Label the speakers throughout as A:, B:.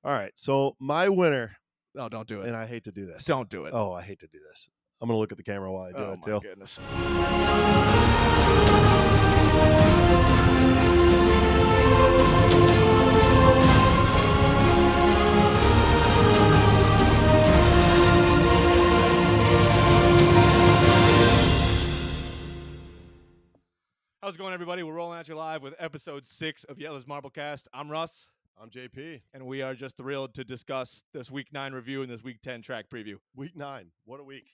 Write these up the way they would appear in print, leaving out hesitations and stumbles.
A: All right. So my winner,
B: No, don't do it.
A: and I hate to do this.
B: Don't do it.
A: Oh, I hate to do this. I'm gonna look at the camera while I do
B: Oh
A: it
B: my
A: too.
B: goodness. How's it going, everybody? We're rolling at you live with episode 6 of Jelle's Marblecast. I'm Russ,
A: I'm JP.
B: and we are just thrilled to discuss this Week 9 review and this Week 10 track preview.
A: Week 9. What a week.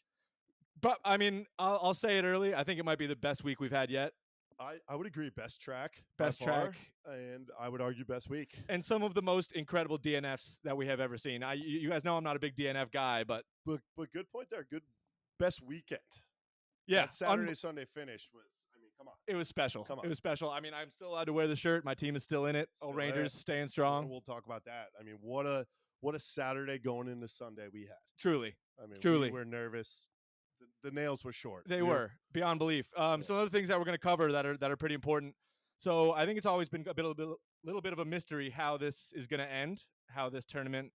B: But, I mean, I'll say it early. I think it might be the best week we've had yet.
A: I would agree. Best track.
B: Best
A: by far,
B: track.
A: and I would argue best week.
B: And some of the most incredible DNFs that we have ever seen. You guys know I'm not a big DNF guy, but
A: But good point there. Good best weekend.
B: yeah,
A: That Saturday Sunday finish was. I mean, come on.
B: it was special.
A: Come on.
B: It was special. I mean, I'm still allowed to wear the shirt. My team is still in it.
A: Still in
B: Rangers
A: it.
B: staying strong.
A: We'll talk about that. I mean, what a Saturday going into Sunday we had.
B: Truly.
A: I mean,
B: Truly.
A: we were nervous. The nails were short.
B: They were beyond belief. Some other things that we're going to cover that are pretty important. So I think it's always been a little bit of a mystery how this is going to end, how this tournament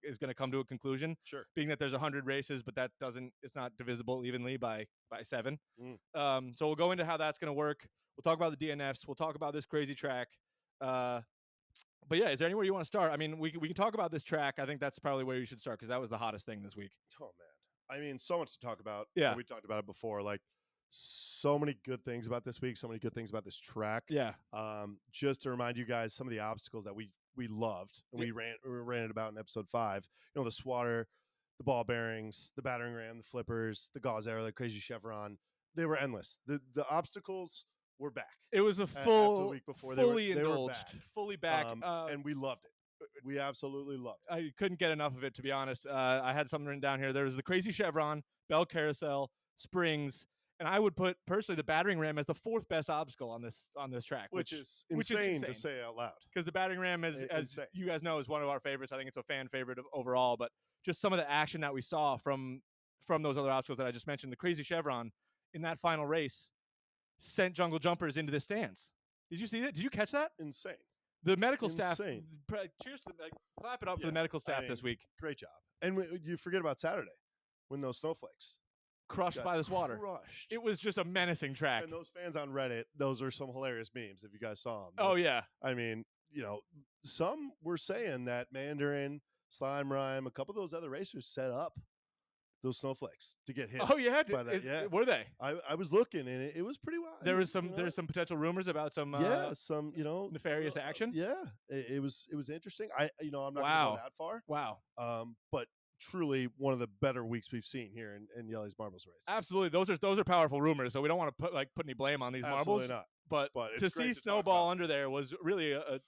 B: is going to come to a conclusion.
A: Sure.
B: Being that there's 100 races, but it's not divisible evenly by 7.
A: Mm.
B: So we'll go into how that's going to work. We'll talk about the DNFs. We'll talk about this crazy track. But yeah, is there anywhere you want to start? I mean, we can talk about this track. I think that's probably where you should start because that was the hottest thing this week.
A: Oh man. I mean, so much to talk about.
B: Yeah.
A: We talked about it before. Like, so many good things about this week. So many good things about this track.
B: Yeah.
A: Just to remind you guys, some of the obstacles that we loved and we ran it about in episode 5. You know, the swatter, the ball bearings, the battering ram, the flippers, the gauze arrow, the crazy chevron. They were endless. The obstacles were back.
B: It was a
A: after the week before.
B: fully
A: they
B: indulged,
A: were back.
B: fully back,
A: and we loved it. We absolutely loved it.
B: I couldn't get enough of it, to be honest. I had something written down here. There was the crazy chevron, bell carousel, springs, and I would put personally the battering ram as the 4th best obstacle on this track,
A: which is insane to say out loud.
B: Because the battering ram, as you guys know, is one of our favorites. I think it's a fan favorite overall. But just some of the action that we saw from those other obstacles that I just mentioned, the crazy chevron in that final race sent jungle jumpers into the stands. Did you see that? Did you catch that?
A: Insane.
B: The medical staff, cheers to clap it up for the medical staff this week.
A: Great job. And you forget about Saturday when those snowflakes
B: crushed by this water.
A: Crushed.
B: It was just a menacing track.
A: And those fans on Reddit, those are some hilarious memes if you guys saw them.
B: Oh, yeah.
A: I mean, you know, some were saying that Mandarin, Slime Rime, a couple of those other racers set up those snowflakes to get hit.
B: Oh yeah, were they?
A: I was looking and it was pretty wild.
B: There's some potential rumors about some
A: some
B: nefarious action.
A: Yeah, it was interesting. I'm not going to go that far.
B: Wow.
A: But truly one of the better weeks we've seen here in Jelle's Marbles race.
B: Absolutely, those are powerful rumors. So we don't want to put any blame on these
A: Absolutely
B: marbles.
A: Not.
B: But to see Snowball under there was really a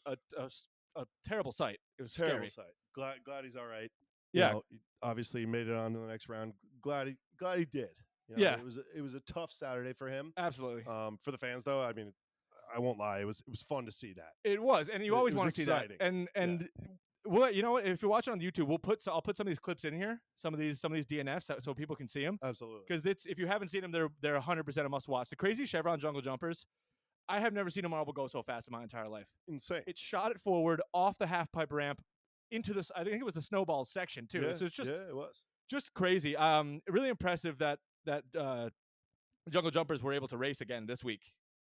B: terrible sight. It was
A: terrible
B: scary.
A: Sight. Glad he's all right.
B: Yeah.
A: Obviously made it on to the next round. Glad he did.
B: Yeah.
A: It was a tough Saturday for him.
B: Absolutely.
A: For the fans though, I mean, I won't lie, it was fun to see that.
B: It was, and you always want to see that. And well, you know what? If you're watching on YouTube, I'll put some of these clips in here, some of these DNFs, so people can see them.
A: Absolutely.
B: Because if you haven't seen them, they're 100% a must watch. The crazy chevron jungle jumpers. I have never seen a marble go so fast in my entire life.
A: Insane.
B: It shot it forward off the half pipe ramp into this. I think it was the snowball section too.
A: Yeah,
B: so it's just
A: it was
B: just crazy. Really impressive that jungle jumpers were able to race again this week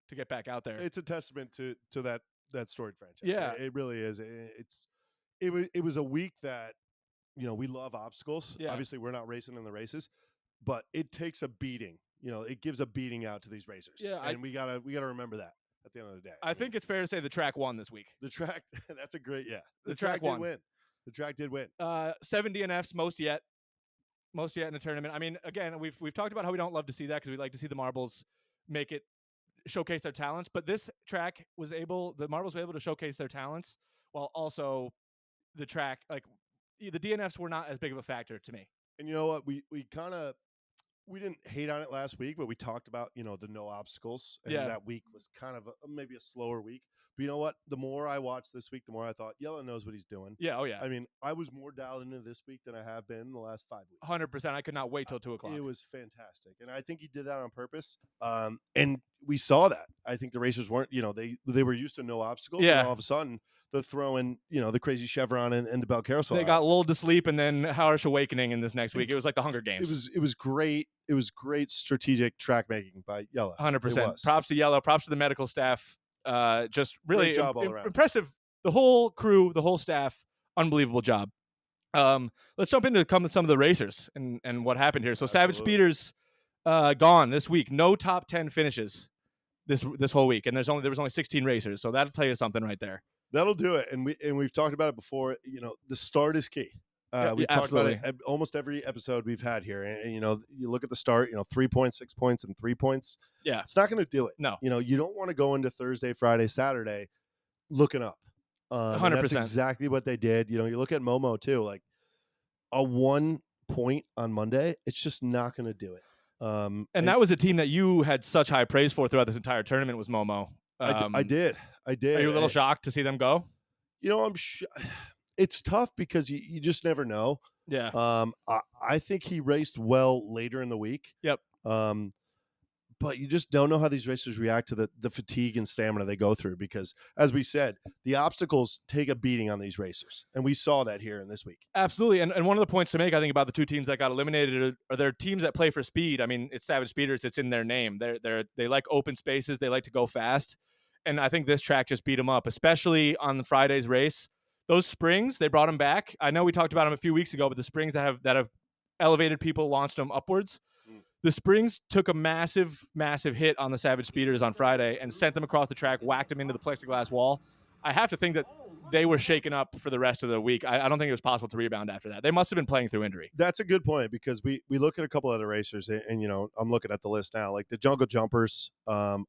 B: to get back out there.
A: It's a testament to that storied franchise.
B: Yeah,
A: it really is. It was a week that we love obstacles.
B: Yeah.
A: Obviously, we're not racing in the races, but it takes a beating. It gives a beating out to these racers. Yeah, and we gotta remember that at the end of the day.
B: I think it's fair to say the track won this week.
A: The track, that's a great
B: The track won.
A: did win. The track did win.
B: 7 DNFs, most yet in a tournament. I mean, again, we've talked about how we don't love to see that because we like to see the marbles showcase their talents. But this track the marbles were able to showcase their talents while also the track, like the DNFs were not as big of a factor to me.
A: And you know what? We didn't hate on it last week, but we talked about, the no obstacles. And that week was kind of maybe a slower week. But you know what? The more I watched this week, the more I thought, Jelle knows what he's doing.
B: Yeah, oh yeah.
A: I mean, I was more dialed into this week than I have been in the last 5 weeks.
B: 100%. I could not wait till 2 o'clock.
A: It was fantastic. And I think he did that on purpose. And we saw that. I think the racers weren't, they were used to no obstacles.
B: Yeah.
A: And all of a sudden, the throwing, the crazy chevron and the bell carousel.
B: They got lulled to sleep, and then Harsh Awakening in this next week. It was like the Hunger
A: It
B: Games.
A: was great. It was great strategic track making by Jelle.
B: 100%. Props to Jelle. Props to the medical staff. Just really
A: Great job all around.
B: Impressive. The whole crew, the whole staff, unbelievable job. Let's jump into some of the racers and what happened here. So
A: Absolutely.
B: Savage Speeders gone this week. No top 10 finishes this whole week, and there was only 16 racers. So that'll tell you something right there.
A: That'll do it. And we've talked about it before. The start is key. We've talked about it almost every episode we've had here. And you look at the start, 3 points, 6 points, and 3 points.
B: Yeah.
A: It's not going to do it.
B: No.
A: You don't want to go into Thursday, Friday, Saturday looking up.
B: 100%.
A: And that's exactly what they did. You look at Momo too, like a 1 point on Monday, it's just not going to do it.
B: And that was a team that you had such high praise for throughout this entire tournament was Momo.
A: I did.
B: Are you a little shocked to see them go?
A: It's tough because you just never know.
B: Yeah.
A: I think he raced well later in the week.
B: Yep.
A: But you just don't know how these racers react to the fatigue and stamina they go through because, as we said, the obstacles take a beating on these racers. And we saw that here in this week.
B: Absolutely. And one of the points to make, I think, about the two teams that got eliminated are they're teams that play for speed. I mean, it's Savage Speeders. It's in their name. They like open spaces. They like to go fast. And I think this track just beat them up, especially on Friday's race. Those springs, they brought them back. I know we talked about them a few weeks ago, but the springs that have elevated people, launched them upwards. The springs took a massive, massive hit on the Savage Speeders on Friday and sent them across the track, whacked them into the plexiglass wall. I have to think that they were shaken up for the rest of the week. I don't think it was possible to rebound after that. They must have been playing through injury.
A: That's a good point because we look at a couple other racers and I'm looking at the list now, like the Jungle Jumpers. I'd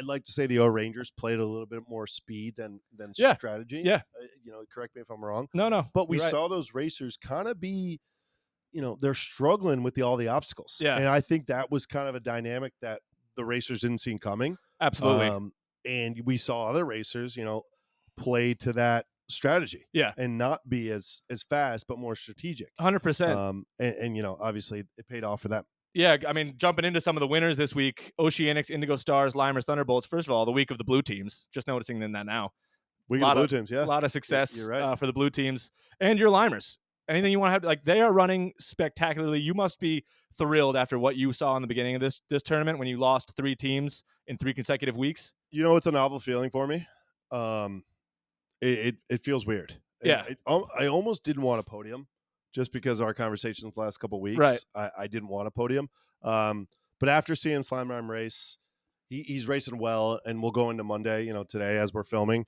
A: like to say the O Rangers played a little bit more speed than strategy.
B: Yeah.
A: Correct me if I'm wrong.
B: No.
A: But we saw those racers kind of be, they're struggling with all the obstacles.
B: Yeah.
A: And I think that was kind of a dynamic that the racers didn't see coming.
B: Absolutely.
A: And we saw other racers, play to that strategy.
B: Yeah.
A: And not be as fast, but more strategic.
B: 100%.
A: And obviously it paid off for them.
B: Yeah, I mean, jumping into some of the winners this week, Oceanics, Indigo Stars, Limers, Thunderbolts. First of all, the week of the blue teams. Just noticing that now.
A: Week of the blue teams, yeah.
B: A lot of success
A: You're right.
B: For the blue teams. And your Limers. Anything you want to have, like, they are running spectacularly. You must be thrilled after what you saw in the beginning of this tournament when you lost 3 teams in 3 consecutive weeks.
A: It's a novel feeling for me. It feels weird.
B: Yeah.
A: I almost didn't want a podium just because of our conversations the last couple of weeks.
B: Right.
A: I didn't want a podium. But after seeing Slime Rime race, he's racing well, and we'll go into Monday, today as we're filming.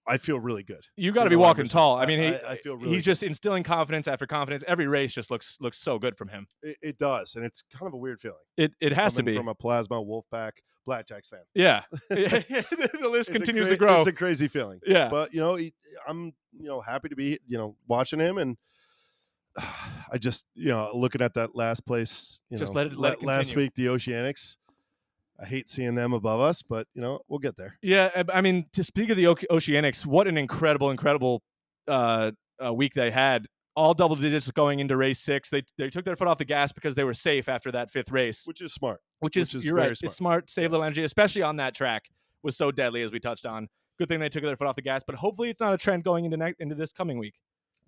A: I feel really good.
B: You got to be walking tall. I mean,
A: I feel really
B: he's just instilling confidence after confidence. Every race just looks so good from him.
A: It does, and it's kind of a weird feeling.
B: It has to be
A: from a Plasma Wolfpack Blackjacks fan.
B: Yeah, the list continues to grow.
A: It's a crazy feeling.
B: Yeah,
A: but I'm happy to be watching him, and I just looking at that last place.
B: Just let it
A: last week the Oceanics. I hate seeing them above us, but we'll get there.
B: Yeah, I mean, to speak of the Oceanics, what an incredible week they had. All double digits going into race 6. They took their foot off the gas because they were safe after that 5th race,
A: which is smart.
B: Which is you're right. Smart. It's smart. Save little energy, especially on that track. Was so deadly as we touched on. Good thing they took their foot off the gas, but hopefully it's not a trend going into this coming week.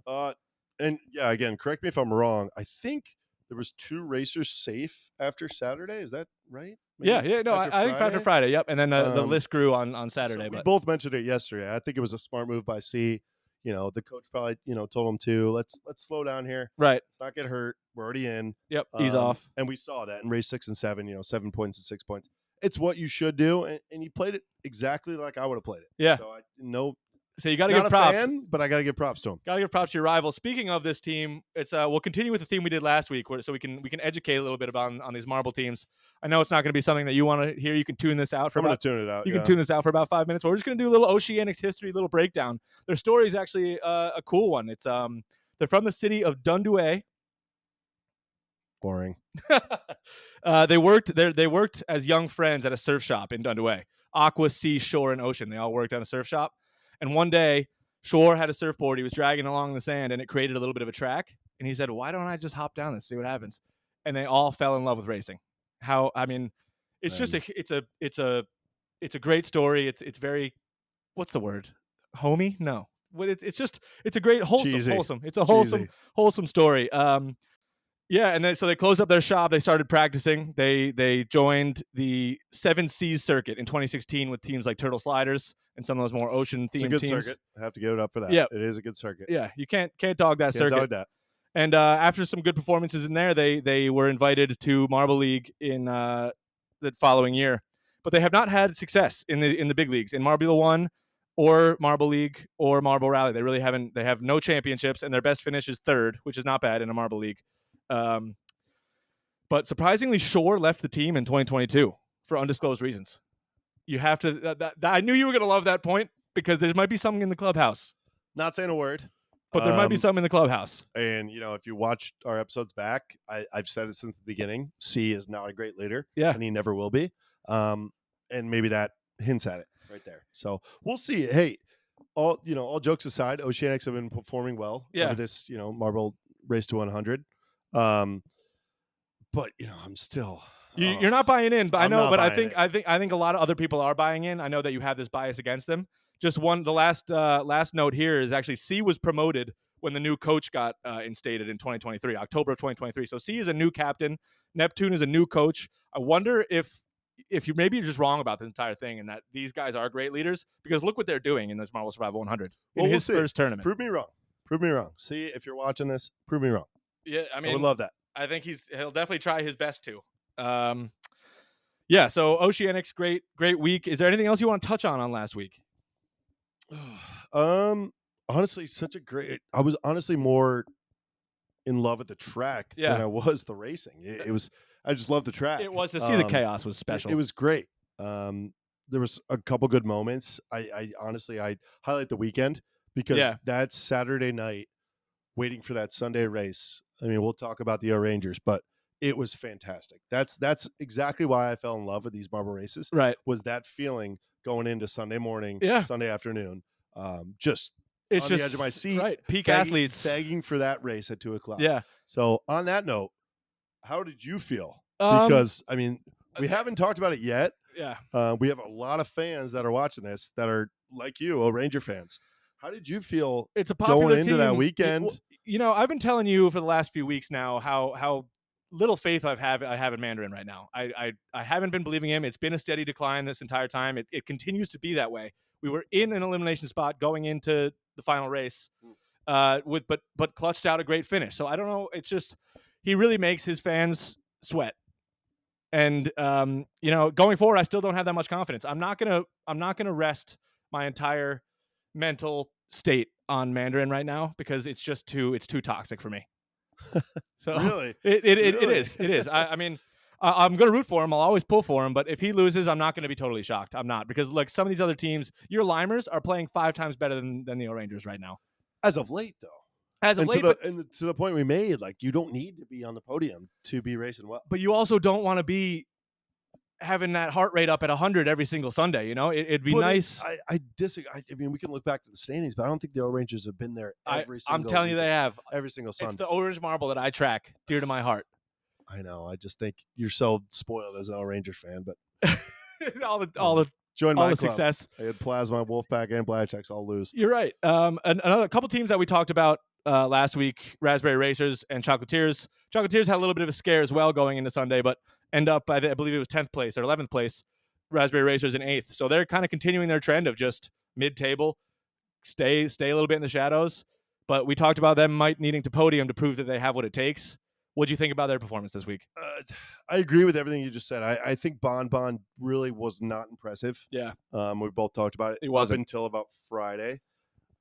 A: And yeah, again, correct me if I'm wrong. I think there was 2 racers safe after Saturday. Is that right?
B: Maybe yeah. No, I think after Friday. Yep. And then the list grew on Saturday.
A: So
B: we
A: both mentioned it yesterday. I think it was a smart move by C. The coach probably told him to let's slow down here.
B: Right.
A: Let's not get hurt. We're already in.
B: Yep. Ease off.
A: And we saw that in race 6 and 7. 7 points and 6 points. It's what you should do, and he played it exactly like I would have played it.
B: Yeah.
A: So
B: you got to give props,
A: but I got to give props to him.
B: Got to give props to your rival. Speaking of this team, it's we'll continue with the theme we did last week, so we can educate a little bit about on these marble teams. I know it's not going to be something that you want to hear. You can tune this out.
A: I'm going to tune it out.
B: You can tune this out for about 5 minutes. We're just going to do a little Oceanics history, little breakdown. Their story is actually a cool one. It's they're from the city of Dundue.
A: Boring.
B: They worked as young friends at a surf shop in Dundue. Aqua, sea, shore, and ocean. They all worked on a surf shop. And one day, Shore had a surfboard. He was dragging along the sand, and it created a little bit of a track. And he said, "Why don't I just hop down this, see what happens?" And they all fell in love with racing. It's just it's a great story. It's very, what's the word? homey. No, but it's a great
A: Cheesy.
B: It's a
A: Cheesy.
B: wholesome story. Yeah, and then so they closed up their shop. They started practicing. They joined the Seven Seas circuit in 2016 with teams like Turtle Sliders and some of those more ocean
A: It's a
B: themed
A: good
B: teams.
A: circuit. I have to give it up for that.
B: Yeah.
A: It is a good circuit.
B: Yeah, you can't dog that
A: Can't
B: circuit.
A: dog that.
B: And after some good performances in there, they were invited to Marble League in the following year, but they have not had success in the big leagues in Marbula One or Marble League or Marble Rally. They really haven't. They have no championships, and their best finish is third, which is not bad in a Marble League. But surprisingly, Shore left the team in 2022 for undisclosed reasons. You have to. I knew you were going to love that point because there might be something in the clubhouse.
A: Not saying a word.
B: But there might be something in the clubhouse.
A: And, if you watch our episodes back, I've said it since the beginning. C is not a great leader.
B: Yeah.
A: And he never will be. And maybe that hints at it right there. So we'll see. Hey, all jokes aside, Oceanics have been performing well over this, Marble Race to 100. But, I'm still...
B: You're not buying in, but I know. But I think a lot of other people are buying in. I know that you have this bias against them. Just the last note here is actually C was promoted when the new coach got instated in 2023, October of 2023. So C is a new captain. Neptune is a new coach. I wonder if you're just wrong about this entire thing and that these guys are great leaders, because look what they're doing in this Marble Survival 100 in his first tournament.
A: Prove me wrong. See, if you're watching this, prove me wrong.
B: Yeah, I
A: would love that.
B: I think he'll definitely try his best to. Yeah, so Oceanics, great week. Is there anything else you want to touch on last week?
A: Honestly, I was honestly more in love with the track than I was the racing. It was, I just love the track.
B: It was, to see the chaos was special.
A: It was great. There was a couple good moments. I honestly, I highlight the weekend because that Saturday night waiting for that Sunday race. I mean, we'll talk about the Rangers, but it was fantastic. That's exactly why I fell in love with these marble races.
B: Right.
A: Was that feeling going into Sunday morning, Sunday afternoon, just
B: it's
A: on
B: just
A: the edge of my seat.
B: Right. Peak athletes.
A: Begging for that race at 2:00.
B: Yeah.
A: So on that note, how did you feel? Because, I mean, we haven't talked about it yet.
B: Yeah.
A: We have a lot of fans that are watching this that are like you, Ranger fans. How did you feel
B: it's a popular
A: going into
B: team.
A: that weekend?
B: I've been telling you for the last few weeks now how little faith I have in Mandarin right now. I haven't been believing him. It's been a steady decline this entire time. It continues to be that way. We were in an elimination spot going into the final race, but clutched out a great finish. So I don't know. It's just he really makes his fans sweat. And going forward, I still don't have that much confidence. I'm not gonna rest my entire mental state on Mandarin right now because it's too toxic for me. So
A: really,
B: it is. I mean, I'm going to root for him. I'll always pull for him. But if he loses, I'm not going to be totally shocked. I'm not, because like some of these other teams, your Limers are playing 5 times better than the Rangers right now.
A: As of late, though.
B: As of late,
A: and to the point we made, like you don't need to be on the podium to be racing well.
B: But you also don't want to be having that heart rate up at 100 every single Sunday. It'd be nice.
A: I disagree. I mean, we can look back to the standings, but I don't think the Rangers have been there every single.
B: I'm telling you, they have
A: every single Sunday.
B: It's the orange marble that I track, dear to my heart.
A: I know. I just think you're so spoiled as an Rangers fan, but
B: all the
A: join my club.
B: Success.
A: I had Plasma, Wolfpack, and Blackhawks all lose.
B: You're right. Another couple teams that we talked about last week: Raspberry Racers and Chocolatiers. Chocolatiers had a little bit of a scare as well going into Sunday, but end up I believe it was 10th place or 11th place. Raspberry Racers in 8th, so they're kind of continuing their trend of just mid-table, stay a little bit in the shadows. But we talked about them needing to podium to prove that they have what it takes. What do you think about their performance this week?
A: I agree with everything you just said. I think Bon really was not impressive.
B: Yeah.
A: We both talked about it.
B: It wasn't
A: until about Friday.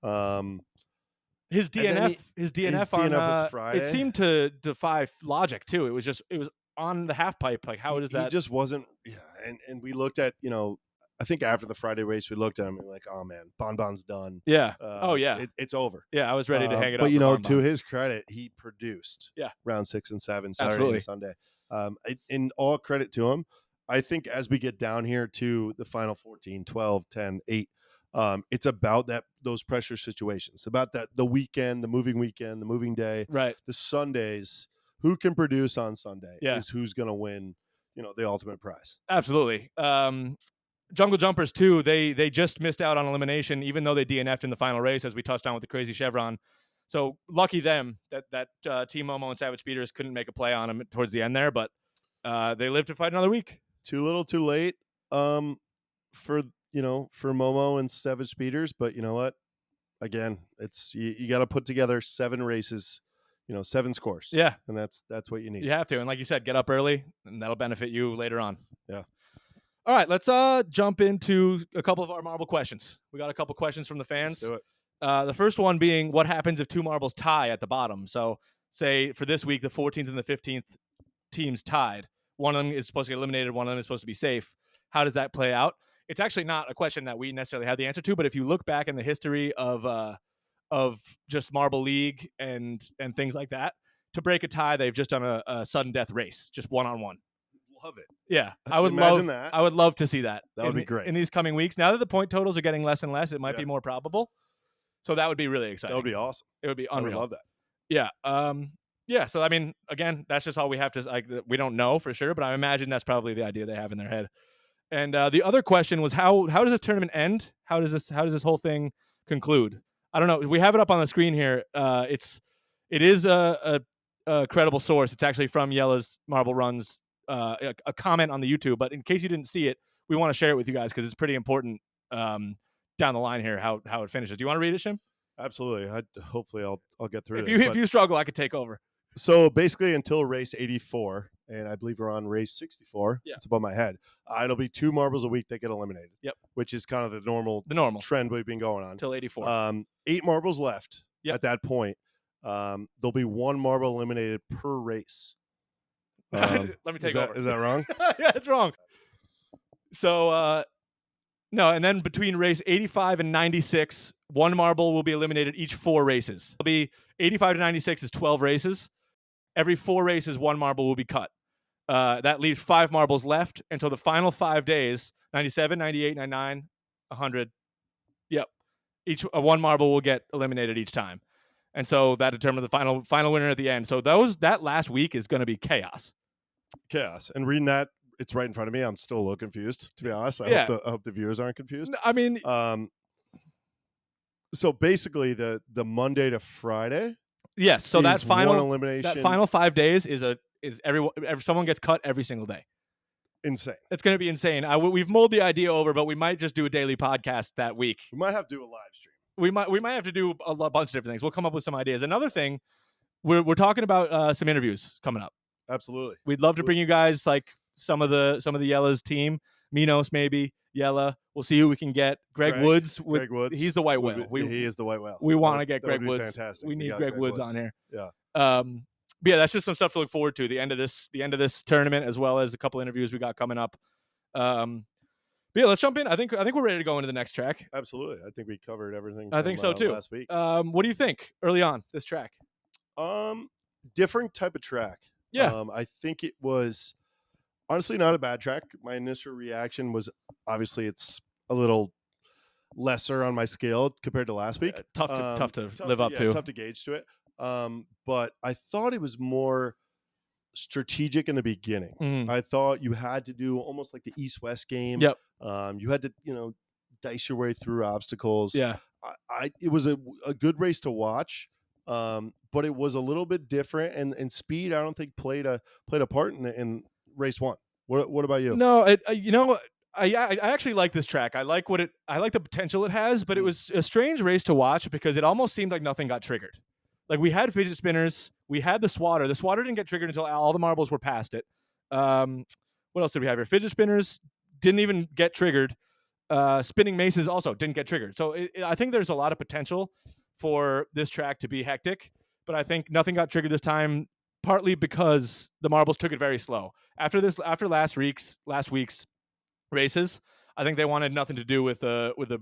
B: His DNF on Friday. It seemed to defy logic too. It was on the half pipe. Like, how does that?
A: He just wasn't. Yeah. And we looked at, I think after the Friday race, we looked at him and we're like, oh man, Bon's done.
B: Yeah.
A: It's over.
B: Yeah. I was ready to hang it up.
A: But to his credit, he produced.
B: Yeah.
A: Round 6 and 7 Saturday and Sunday. In all credit to him, I think as we get down here to the final 14, 12, 10, 8, it's about those pressure situations, about the weekend, the moving day,
B: right?
A: The Sundays. Who can produce on Sunday is who's going to win, the ultimate prize.
B: Absolutely. Jungle Jumpers too. They just missed out on elimination, even though they DNF'd in the final race, as we touched on with the crazy chevron. So lucky them that Team Momo and Savage Speeders couldn't make a play on them towards the end there, but they live to fight another week.
A: Too little, too late. For Momo and Savage Speeders, but you know what? Again, it's you got to put together 7 races, 7 scores.
B: Yeah,
A: and that's what you need.
B: You have to, and like you said, get up early, and that'll benefit you later on.
A: Yeah.
B: All right, let's jump into a couple of our marble questions. We got a couple questions from the fans.
A: Let's do it.
B: The first one being, what happens if 2 marbles tie at the bottom? So, say for this week, the 14th and the 15th teams tied. One of them is supposed to get eliminated. One of them is supposed to be safe. How does that play out? It's actually not a question that we necessarily have the answer to, but if you look back in the history of just Marble League and things like that, to break a tie, they've just done a sudden death race, just 1-on-1.
A: Love it.
B: Yeah, I would
A: Imagine that.
B: I would love to see that.
A: That would be great
B: in these coming weeks. Now that the point totals are getting less and less, it might be more probable. So that would be really exciting.
A: That would be awesome.
B: It would be unreal.
A: I would love that.
B: Yeah. Yeah. So I mean, again, that's just all we have to we don't know for sure, but I imagine that's probably the idea they have in their head. And the other question was how does this tournament end? How does this whole thing conclude? I don't know. We have it up on the screen here. It is a credible source. It's actually from Jelle's Marble Runs, a comment on the YouTube. But in case you didn't see it, we want to share it with you guys because it's pretty important down the line here how it finishes. Do you want to read it, Shim?
A: Absolutely. Hopefully I'll get through
B: If you struggle, I could take over.
A: So basically, until race 84, and I believe we're on race 64. Yeah. It's above my head. It'll be 2 marbles a week that get eliminated.
B: Yep.
A: Which is kind of the normal trend we've been going on
B: until 84.
A: 8 marbles left at that point. There'll be 1 marble eliminated per race.
B: Let me take over.
A: Is that wrong?
B: Yeah, it's wrong. So no, and then between race 85 and 96, 1 marble will be eliminated each 4 races. It'll be 85 to 96 is 12 races. Every 4 races, 1 marble will be cut. That leaves 5 marbles left until the final 5 days, 97, 98, 99, 100. Yep. Each 1 marble will get eliminated each time. And so that determines the final winner at the end. So that last week is going to be chaos.
A: And reading that, it's right in front of me. I'm still a little confused, to be honest. I hope the viewers aren't confused.
B: I mean,
A: so basically the Monday to Friday.
B: Yes. So that final
A: elimination.
B: That final 5 days is someone gets cut every single day.
A: Insane.
B: It's going to be insane. We've mulled the idea over, but we might just do a daily podcast that week.
A: We might have to do a live stream.
B: We might have to do a bunch of different things. We'll come up with some ideas. Another thing, we're talking about some interviews coming up.
A: Absolutely.
B: We'd love to bring you guys like some of the Jelle's team, Minos maybe, Jelle. We'll see who we can get. Greg Woods. He's the white whale.
A: He is the white whale.
B: We want to get Greg Woods.
A: Fantastic.
B: We need Greg Woods on here.
A: Yeah.
B: But yeah, that's just some stuff to look forward to. The end of this tournament, as well as a couple interviews we got coming up. But yeah, let's jump in. I think we're ready to go into the next track.
A: Absolutely. I think we covered everything.
B: I think so too.
A: Last week.
B: What do you think early on this track?
A: Different type of track.
B: Yeah.
A: I think it was honestly not a bad track. My initial reaction was obviously it's a little lesser on my scale compared to last week.
B: Tough to live up to.
A: Tough to gauge to it. But I thought it was more strategic in the beginning. I thought you had to do almost like the East-West game.
B: Yep.
A: You had to, dice your way through obstacles.
B: Yeah.
A: It was a good race to watch. But it was a little bit different, and speed I don't think played a part in race 1. What about you?
B: No, I actually like this track. I like the potential it has, but it was a strange race to watch because it almost seemed like nothing got triggered. Like we had fidget spinners, we had the swatter. The swatter didn't get triggered until all the marbles were past it. What else did we have here? Fidget spinners didn't even get triggered. Spinning maces also didn't get triggered. So I think there's a lot of potential for this track to be hectic, but I think nothing got triggered this time, partly because the marbles took it very slow. After last week's races, I think they wanted nothing to do with a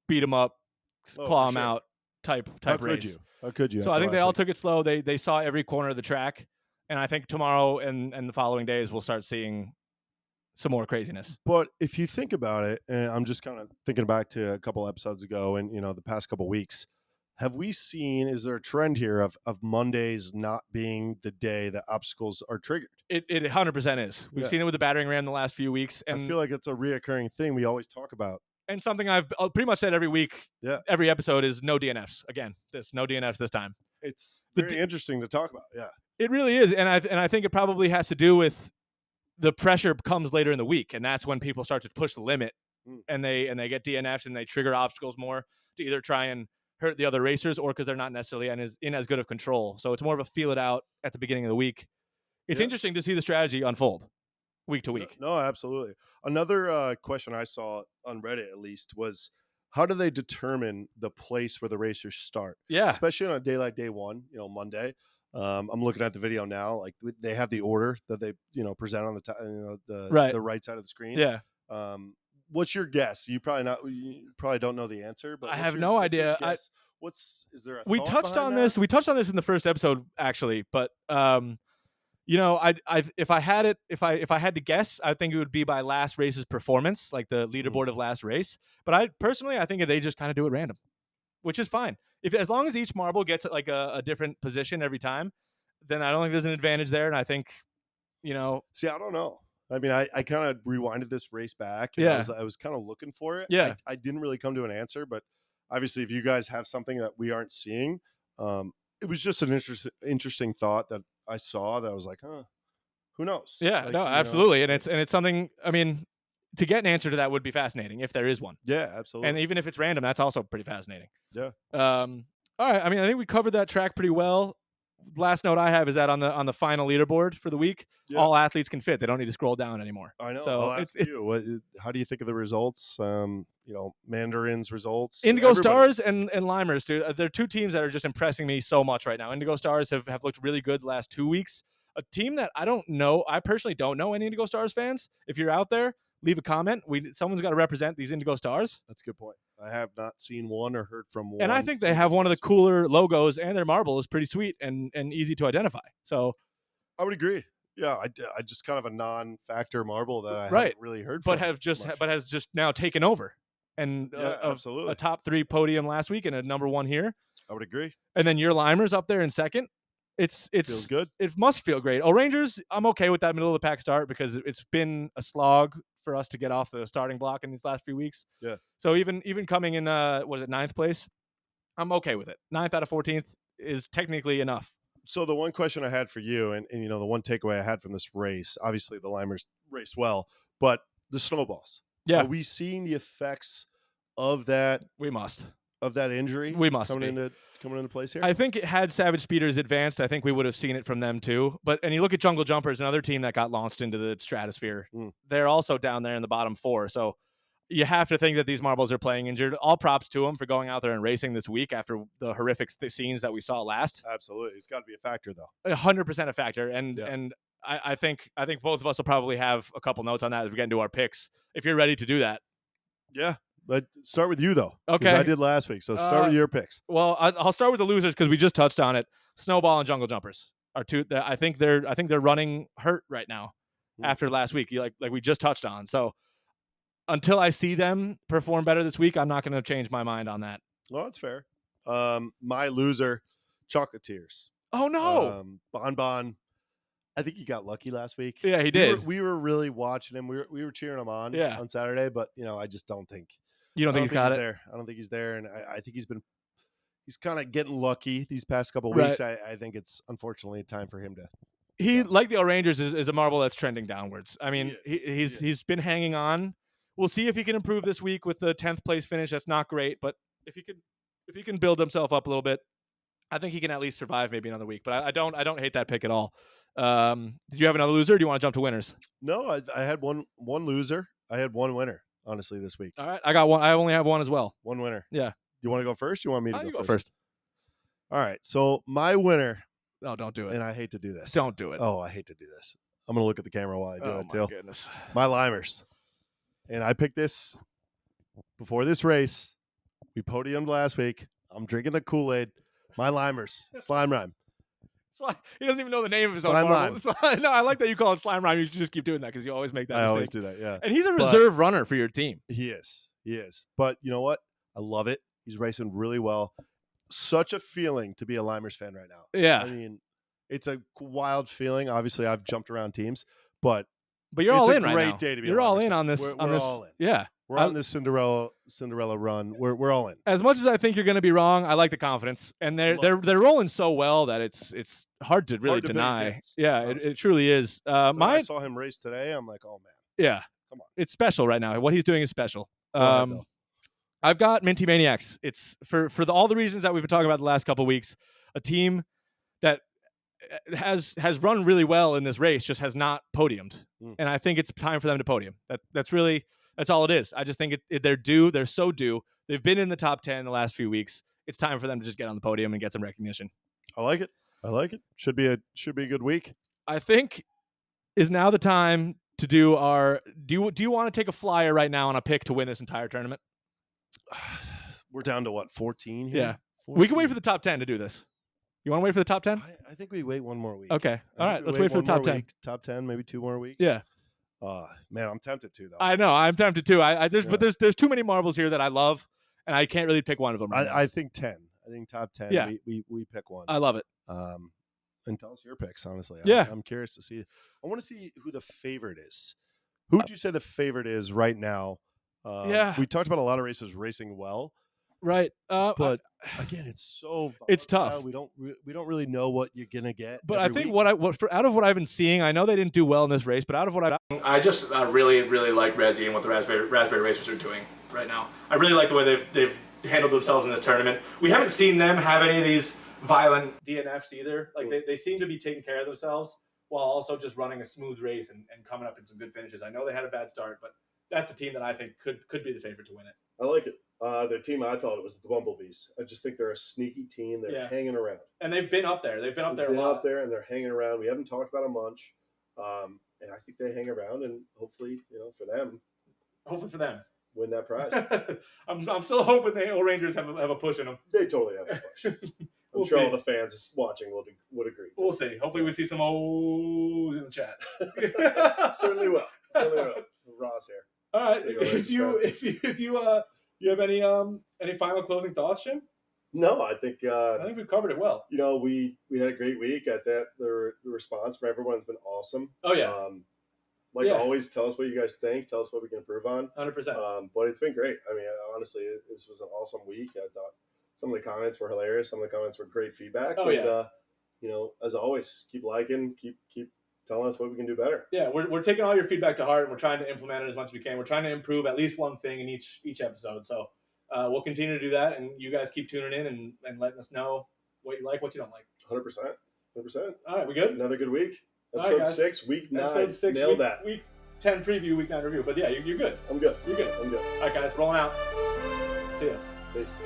B: beat 'em up, claw 'em out type race.
A: How could you?
B: So I think they all took it slow. They saw every corner of the track, and I think tomorrow and the following days we'll start seeing some more craziness.
A: But if you think about it, and I'm just kind of thinking back to a couple episodes ago and the past couple weeks, have we seen, is there a trend here of Mondays not being the day that obstacles are triggered?
B: It 100% is. We've
A: Yeah.
B: seen it with the battering ram the last few weeks,
A: I
B: and
A: feel like it's a reoccurring thing we always talk about.
B: and something I've pretty much said every week.
A: Yeah.
B: Every episode is no DNFs. Again, no DNFs this time.
A: It's
B: The
A: very interesting to talk about. Yeah.
B: It really is, and I think it probably has to do with the pressure comes later in the week, and that's when people start to push the limit, and they get DNFs and they trigger obstacles more to either try and hurt the other racers or because they're not necessarily in as good of control. So it's more of a feel it out at the beginning of the week. It's interesting to see the strategy unfold week to week.
A: No, absolutely. Another question I saw on Reddit, at least, was how do they determine the place where the racers start?
B: Yeah,
A: especially on a day like day one, Monday. I'm looking at the video now. Like they have the order that they present on the right side of the screen.
B: Yeah.
A: What's your guess? You probably don't know the answer, but
B: I have no idea.
A: Is there a
B: we
A: thought
B: touched on
A: behind
B: this?
A: that?
B: We touched on this in the first episode, actually, but if I had to guess, I think it would be by last race's performance, like the leaderboard of last race. But I think they just kind of do it random, which is fine. As long as each marble gets like a different position every time, then I don't think there's an advantage there. And I think,
A: see, I don't know. I mean, I kind of rewinded this race back, and I was kind of looking for it.
B: Yeah,
A: I didn't really come to an answer, but obviously, if you guys have something that we aren't seeing, it was just an interesting thought that I saw that I was like, who knows?
B: Yeah, no, absolutely, and it's something. I mean, to get an answer to that would be fascinating if there is one.
A: Yeah, absolutely.
B: And even if it's random, that's also pretty fascinating.
A: Yeah.
B: All right. I mean, I think we covered that track pretty well. Last note I have is that on the final leaderboard for the week, all athletes can fit. They don't need to scroll down anymore.
A: I know.
B: So
A: I'll ask you, how do you think of the results? Mandarin's results.
B: Indigo Stars and Limers, dude. They're two teams that are just impressing me so much right now. Indigo Stars have looked really good the last 2 weeks. A team that I don't know. I personally don't know any Indigo Stars fans. If you're out there, leave a comment. Someone's got to represent these Indigo Stars.
A: That's a good point. I have not seen one or heard from one.
B: And I think they have one of the cooler logos, and their marble is pretty sweet and easy to identify. So
A: I would agree. Yeah, I just kind of a non-factor marble that I haven't really heard from.
B: But has just now taken over. And
A: absolutely.
B: A top 3 podium last week and a number 1 here.
A: I would agree.
B: And then your Limers up there in second. It's
A: feels good.
B: It must feel great. O'Rangers, I'm okay with that middle of the pack start because it's been a slog for us to get off the starting block in these last few weeks.
A: Yeah.
B: So even coming in 9th place, I'm okay with it. 9th out of 14th is technically enough.
A: So the one question I had for you, and the one takeaway I had from this race, obviously the Limers raced well, but the snowballs.
B: Yeah.
A: Are we seeing the effects of that?
B: We must.
A: Of that injury?
B: We must
A: coming into place here?
B: I think had Savage Speeders advanced, I think we would have seen it from them too. And you look at Jungle Jumpers, another team that got launched into the stratosphere. They're also down there in the bottom 4. So you have to think that these marbles are playing injured. All props to them for going out there and racing this week after the horrific scenes that we saw last.
A: Absolutely. It's got to be a factor, though.
B: 100% a factor. And I think both of us will probably have a couple notes on that as we get into our picks. If you're ready to do that.
A: Yeah. Let's start with you, though.
B: Okay.
A: I did last week, so start with your picks.
B: Well, I'll start with the losers because we just touched on it. Snowball and Jungle Jumpers are two. I think they're running hurt right now after last week, like we just touched on. So until I see them perform better this week, I'm not going to change my mind on that.
A: Well, that's fair. My loser, Chocolatiers.
B: Oh no,
A: Bon. I think he got lucky last week.
B: Yeah, he did.
A: We were really watching him. We were cheering him on Saturday, but I just don't think.
B: You don't think he's got it?
A: There. I don't think he's there, and I think he's kind of getting lucky these past couple of weeks. I think it's unfortunately time for him to.
B: He, like the O'Rangers, is a marble that's trending downwards. I mean, he's been hanging on. We'll see if he can improve this week with the 10th place finish. That's not great, but if he can build himself up a little bit, I think he can at least survive maybe another week. But I don't hate that pick at all. Did you have another loser? Or do you want to jump to winners?
A: No, I had one loser. I had one winner, honestly, this week.
B: All right, I got one. I only have one as well.
A: One winner.
B: Yeah.
A: You want to go first? You want me to
B: go first?
A: All right. So my winner.
B: No, don't do it.
A: And I hate to do this.
B: Don't do it.
A: Oh, I hate to do this. I'm gonna look at the camera while I do it too.
B: Oh my goodness.
A: My Limers. And I picked this before this race. We podiumed last week. I'm drinking the Kool-Aid. My Limers. Slime Rime.
B: He doesn't even know the name of his
A: Slime
B: own marble. No, I like that you call it Slime Rime. You should just keep doing that because you always make that mistake.
A: I always do that, yeah.
B: And he's a reserve runner for your team.
A: He is. But you know what? I love it. He's racing really well. such a feeling to be a Limers fan right now.
B: Yeah.
A: I mean, it's a wild feeling. Obviously, I've jumped around teams, but
B: you're
A: it's
B: all
A: a
B: in right now.
A: great day to be.
B: You're
A: a
B: all
A: Limers
B: in
A: fan.
B: on this.
A: We're all in.
B: Yeah.
A: We're on this Cinderella run. We're all in.
B: As much as I think you're going to be wrong, I like the confidence, and they're rolling so well that it's hard to really deny. It truly is.
A: I saw him race today. I'm like, oh man.
B: Yeah,
A: come on,
B: it's special right now. What he's doing is special.
A: Go ahead, Bill.
B: I've got Minty Maniacs. It's for all the reasons that we've been talking about the last couple of weeks. A team that has run really well in this race, just has not podiumed, and I think it's time for them to podium. That's all it is. I just think they're due. They're so due. They've been in the top 10 the last few weeks. It's time for them to just get on the podium and get some recognition.
A: I like it. Should be a good week.
B: I think is now the time to do our. Do you want to take a flyer right now on a pick to win this entire tournament?
A: We're down to what, 14 here?
B: Yeah,
A: 14?
B: We can wait for the top 10 to do this. You want to wait for the top 10?
A: I think we wait one more week.
B: Okay. All right. Let's wait for the top 10.
A: Top 10, maybe 2 more weeks.
B: Yeah.
A: Man, I'm tempted to though.
B: I know. I'm tempted too. But there's too many marbles here that I love, and I can't really pick one of them. Right now.
A: I think 10. I think top 10.
B: Yeah.
A: We pick one.
B: I love it.
A: And tell us your picks, honestly. I'm curious to see. I want to see who the favorite is. Who would you say the favorite is right now? We talked about a lot of races racing well.
B: Right.
A: But again, it's
B: tough.
A: We don't really know what you're gonna get.
B: But I think out of what I've been seeing, I know they didn't do well in this race, but out of what I just really like Resi and what the Raspberry Racers are doing right now. I really like the way they've handled themselves in this tournament. We haven't seen them have any of these violent DNFs either. Like they seem to be taking care of themselves while also just running a smooth race and coming up in some good finishes. I know they had a bad start, but that's a team that I think could be the favorite to win it.
A: I like it. The team I thought it was the Bumblebees. I just think they're a sneaky team. They're hanging around.
B: And they've been up there. They've been up there a lot.
A: Out there, and they're hanging around. We haven't talked about them much. And I think they hang around, and hopefully, for them.
B: Hopefully for them.
A: Win that prize.
B: I'm still hoping the Hill Rangers have a push in them.
A: They totally have a push. I'm sure all the fans watching would agree.
B: We'll see. Hopefully we see some O's in the chat.
A: Certainly will. Ross here.
B: All right. If you have any final closing thoughts, Jim?
A: No, I think
B: we've covered it well.
A: We had a great week. I thought the response from everyone has been awesome.
B: Oh yeah.
A: Always, tell us what you guys think. Tell us what we can improve on.
B: 100%.
A: But it's been great. I mean, honestly, this was an awesome week. I thought some of the comments were hilarious. Some of the comments were great feedback.
B: Oh yeah.
A: As always, keep liking, keep telling us what we can do better.
B: Yeah, we're taking all your feedback to heart, and we're trying to implement it as much as we can. We're trying to improve at least one thing in each episode. So we'll continue to do that, and you guys keep tuning in and letting us know what you like, what you don't like.
A: 100%.
B: All right, we good?
A: Another good week. Episode 6, week 9.
B: Episode 6,
A: nailed that.
B: Week 10 preview, week 9 review. But yeah, you're good.
A: I'm good.
B: You're good.
A: I'm good.
B: All right, guys, rolling out. See ya.
A: Peace.